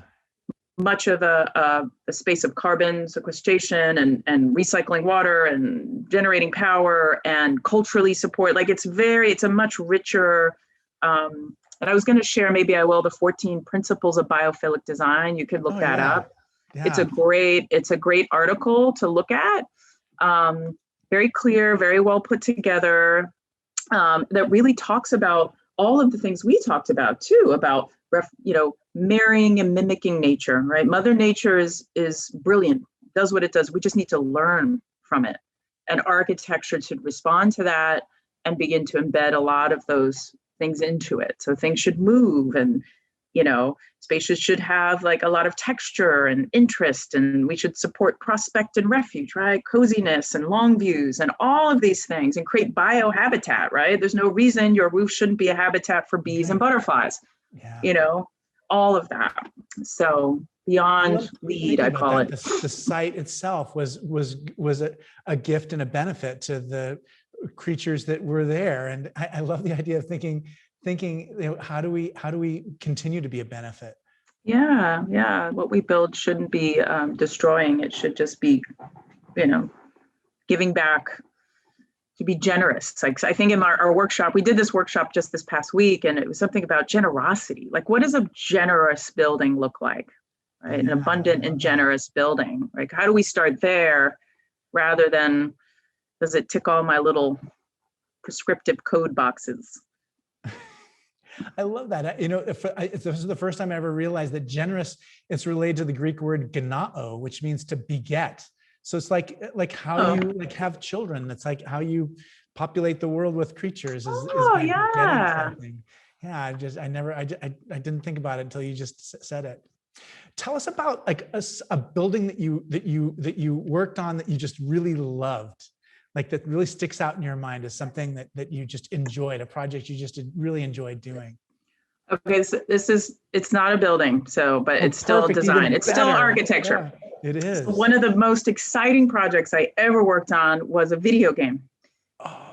much of a space of carbon sequestration and recycling water and generating power and culturally support. Like it's a much richer, and I was going to share, maybe I will, the 14 principles of biophilic design. You could look that up. Yeah. It's a great article to look at. Very clear, very well put together, that really talks about all of the things we talked about too, about marrying and mimicking nature, right? Mother Nature is brilliant, does what it does. We just need to learn from it. And architecture should respond to that and begin to embed a lot of those things into it. So things should move, and spaces should have like a lot of texture and interest, and we should support prospect and refuge, right? Coziness and long views and all of these things, and create biohabitat, right? There's no reason your roof shouldn't be a habitat for bees and butterflies. Yeah. All of that. So beyond LEED, I call it. The site itself was a gift and a benefit to the creatures that were there. And I love the idea of thinking, how do we continue to be a benefit? Yeah. What we build shouldn't be destroying. It should just be, giving back, to be generous. Like, I think in our workshop, we did this workshop just this past week, and it was something about generosity. Like, what does a generous building look like, right? An abundant and generous building. Like, how do we start there rather than, does it tick all my little prescriptive code boxes? I love that. This is the first time I ever realized that generous, it's related to the Greek word genao, which means to beget. So it's like how you have children. It's like how you populate the world with creatures. Is yeah. Something. Yeah. I didn't think about it until you just said it. Tell us about like a building that you worked on that you just really loved, like that really sticks out in your mind as something that you just enjoyed, a project you just really enjoyed doing. Okay, so it's not a building, but it's still design. It's still architecture. Yeah, it is. So one of the most exciting projects I ever worked on was a video game.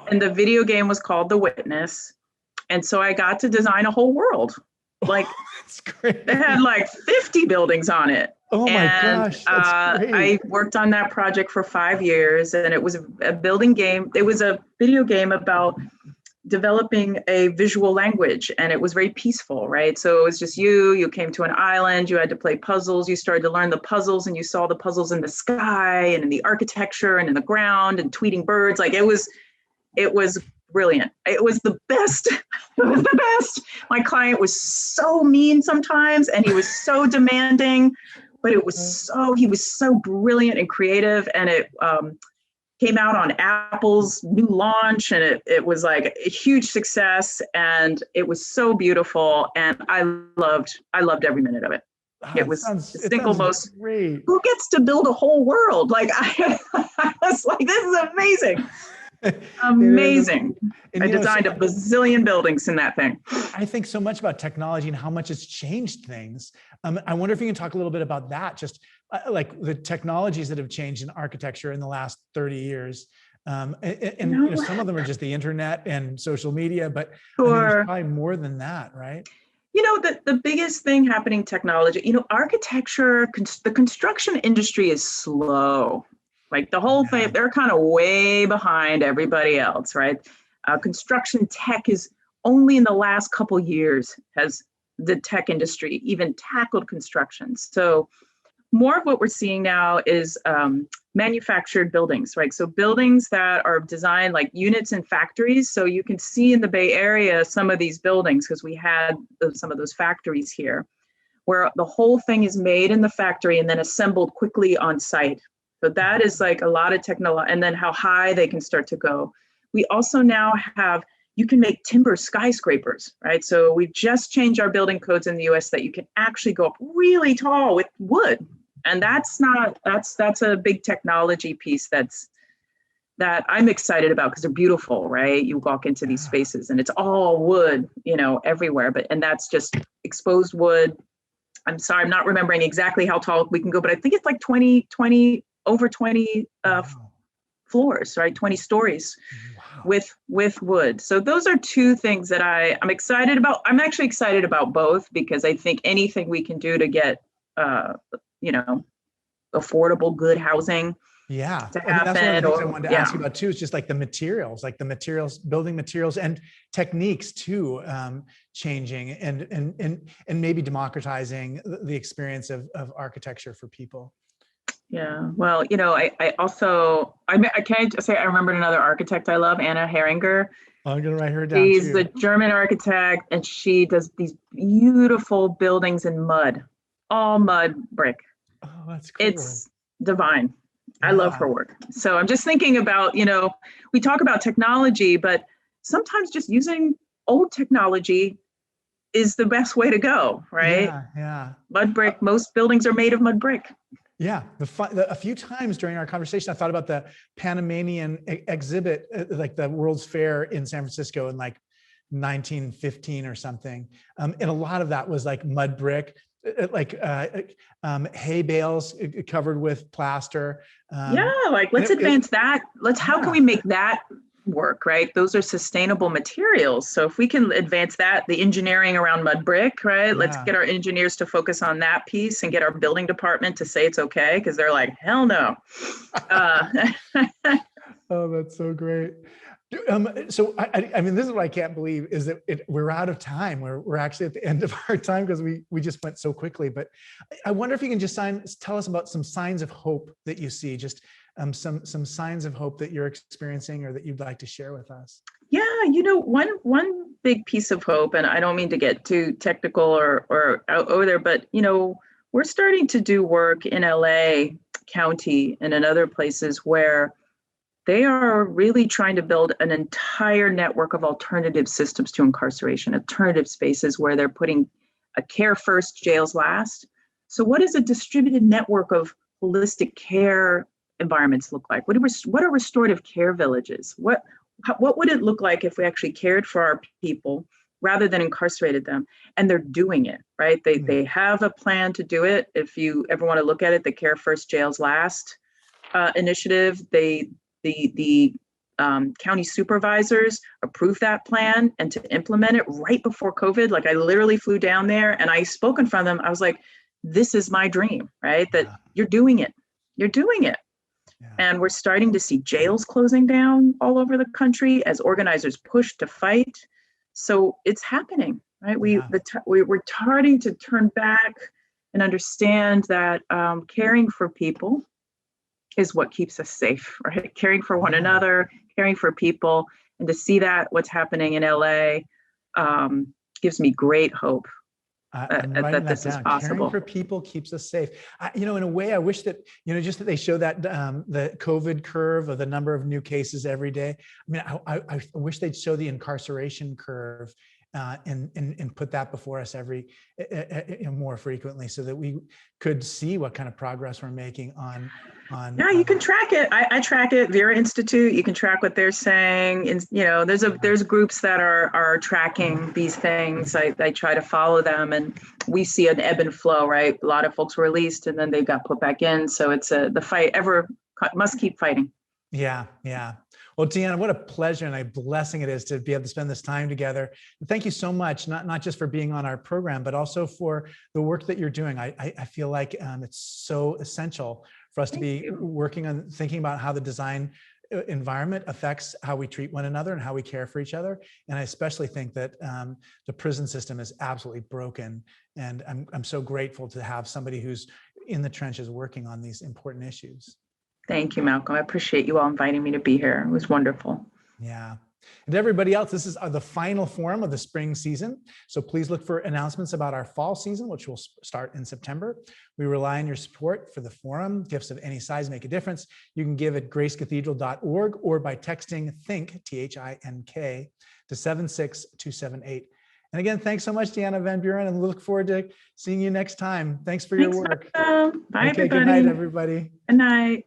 And the video game was called The Witness. And so I got to design a whole world. Like, that's great. It had like 50 buildings on it. Oh my gosh, that's great. I worked on that project for 5 years, and it was a building game. It was a video game about developing a visual language, and it was very peaceful, right? So it was just you came to an island, you had to play puzzles, you started to learn the puzzles, and you saw the puzzles in the sky and in the architecture and in the ground and tweeting birds. Like it was brilliant. It was the best. It was the best. My client was so mean sometimes, and he was so demanding, but he was so brilliant and creative, and it came out on Apple's new launch, and it was like a huge success, and it was so beautiful, and I loved every minute of it. It was the single most great. Who gets to build a whole world? Like I was like, this is amazing. Amazing. I designed a bazillion buildings in that thing. I think so much about technology and how much it's changed things. I wonder if you can talk a little bit about that, just like the technologies that have changed in architecture in the last 30 years. And some of them are just the internet and social media, but there's probably more than that, right? The biggest thing happening technology, architecture, the construction industry is slow. Like the whole thing, they're kind of way behind everybody else, right? Construction tech is only in the last couple years has the tech industry even tackled construction. So more of what we're seeing now is manufactured buildings, right? So buildings that are designed like units in factories. So you can see in the Bay Area some of these buildings, because we had some of those factories here, where the whole thing is made in the factory and then assembled quickly on site. So that is like a lot of technology, and then how high they can start to go. We also now have, you can make timber skyscrapers, right? So we've just changed our building codes in the US that you can actually go up really tall with wood. And that's a big technology piece that I'm excited about, because they're beautiful, right? You walk into these spaces and it's all wood, everywhere, and that's just exposed wood. I'm sorry, I'm not remembering exactly how tall we can go, but I think it's like 20 floors, right? 20 stories with wood. So those are two things that I'm excited about. I'm actually excited about both, because I think anything we can do to get affordable, good housing. Yeah. To happen, that's one of the things I wanted to ask you about too, is just like the materials, building materials and techniques too, changing and maybe democratizing the experience of architecture for people. Yeah. Well, I also, can I just say, I remembered another architect I love, Anna Herringer. I'm going to write her down She's too. the German architect, and she does these beautiful buildings in mud, all mud brick. Oh, that's cool. It's divine. I love her work. So I'm just thinking about, we talk about technology, but sometimes just using old technology is the best way to go, right? Yeah. Mud brick, most buildings are made of mud brick. Yeah, a few times during our conversation, I thought about the Panamanian exhibit, like the World's Fair in San Francisco in like 1915 or something. And a lot of that was like mud brick, like hay bales covered with plaster. Let's advance that. How can we make that work, right? Those are sustainable materials. So if we can advance that, the engineering around mud brick, right? Let's get our engineers to focus on that piece and get our building department to say it's okay, because they're like, hell no. Oh, that's so great. So I mean, this is what I can't believe, is that we're out of time. We're actually at the end of our time, because we just went so quickly. But I wonder if you can just tell us about some signs of hope that you see, just some signs of hope that you're experiencing or that you'd like to share with us. Yeah, one big piece of hope, and I don't mean to get too technical or out over there, but we're starting to do work in LA County and in other places where they are really trying to build an entire network of alternative systems to incarceration, alternative spaces where they're putting a care first, jails last. So what does a distributed network of holistic care environments look like? What are restorative care villages? What would it look like if we actually cared for our people rather than incarcerated them? And they're doing it, right? They have a plan to do it. If you ever want to look at it, the Care First, Jails Last initiative, the county supervisors approved that plan and to implement it right before COVID. Like I literally flew down there and I spoke in front of them. I was like, this is my dream, right? That you're doing it. You're doing it. Yeah. And we're starting to see jails closing down all over the country as organizers push to fight. So it's happening, right? We're starting to turn back and understand that caring for people is what keeps us safe, right? Caring for one another, caring for people, and to see that what's happening in LA gives me great hope I'm writing that this that is down. Caring possible. for people keeps us safe. In a way, I wish that, just that they show that the COVID curve of the number of new cases every day. I mean, I wish they'd show the incarceration curve and put that before us more frequently, so that we could see what kind of progress we're making on. Yeah, you can track it. I track it. Vera Institute, you can track what they're saying. And there's groups that are tracking these things. I try to follow them, and we see an ebb and flow, right? A lot of folks were released and then they got put back in. So it's the fight must keep fighting. Yeah. Well, Deanna, what a pleasure and a blessing it is to be able to spend this time together. And thank you so much, not just for being on our program, but also for the work that you're doing. I feel like it's so essential for us to be working on thinking about how the design environment affects how we treat one another and how we care for each other. And I especially think that the prison system is absolutely broken. And I'm so grateful to have somebody who's in the trenches working on these important issues. Thank you, Malcolm. I appreciate you all inviting me to be here. It was wonderful. Yeah. And to everybody else, this is the final forum of the spring season. So please look for announcements about our fall season, which will start in September. We rely on your support for the forum. Gifts of any size make a difference. You can give at gracecathedral.org or by texting THINK, THINK, to 76278. And again, thanks so much, Deanna Van Buren, and look forward to seeing you next time. Thanks for your work. Bye, everybody. Good night, everybody. Good night.